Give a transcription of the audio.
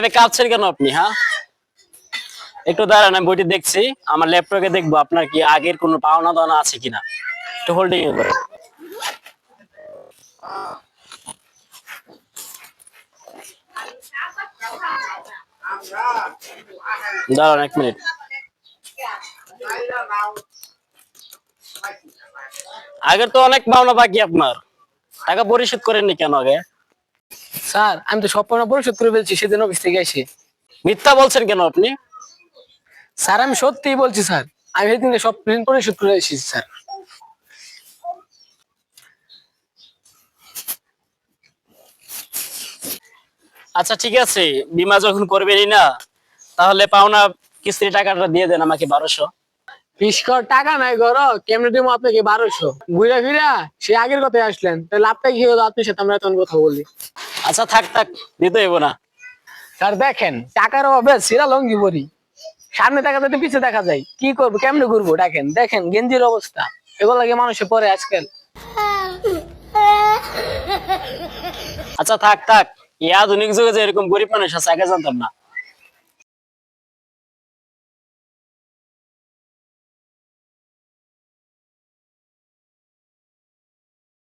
এখানে কাঁপছেন কেন আপনি? হ্যাঁ, একটু দাঁড়ান, আমি বইটি দেখছি, আমার ল্যাপটপে দেখবো আপনার কি আগের কোনো পাওনা দানা আছে কিনা। একটু হোল্ডিং এ করে দাঁড়ান 1 মিনিট। আগের তো অনেক পাওনা বাকি আপনার, টাকা পরিশোধ করেননি কেন আগে? স্যার আমি তো সব পাওনা পরিশোধ করে ফেলছি সেদিন অফিস থেকে এসে। মিথ্যা বলছেন কেন আপনি? স্যার আমি সত্যিই বলছি স্যার, আমি সেদিন সব ঋণ পরিশোধ করে এসেছি স্যার। আচ্ছা ঠিক আছে, বীমা যখন করবেনই না, তাহলে পাওনা কিস্তির টাকাটা দিয়ে দেন আমাকে 1200। বিস্কর টাকা নাই গরো, কেমনে দিব আপনাকে 1200? ঘুরা ফিরা সে আগের কথায় আসলেন, তাহলে লাভটা কি হলো আপনার সাথে আমরা তখন কথা বলি। আচ্ছা থাক থাক, দিতে হইব না। স্যার দেখেন টাকার অভাবে সিরা লঙ্গি পরি, সামনে টাকা যাতে পিছিয়ে দেখা যায়, কি করবো কেমনে ঘুরবো? দেখেন দেখেন গেঞ্জির অবস্থা, এগুলো লাগে মানুষে পরে আজকাল। আচ্ছা থাক থাক, এই আধুনিক যুগে যে এরকম গরিব মানুষ আছে আগে জানতাম না।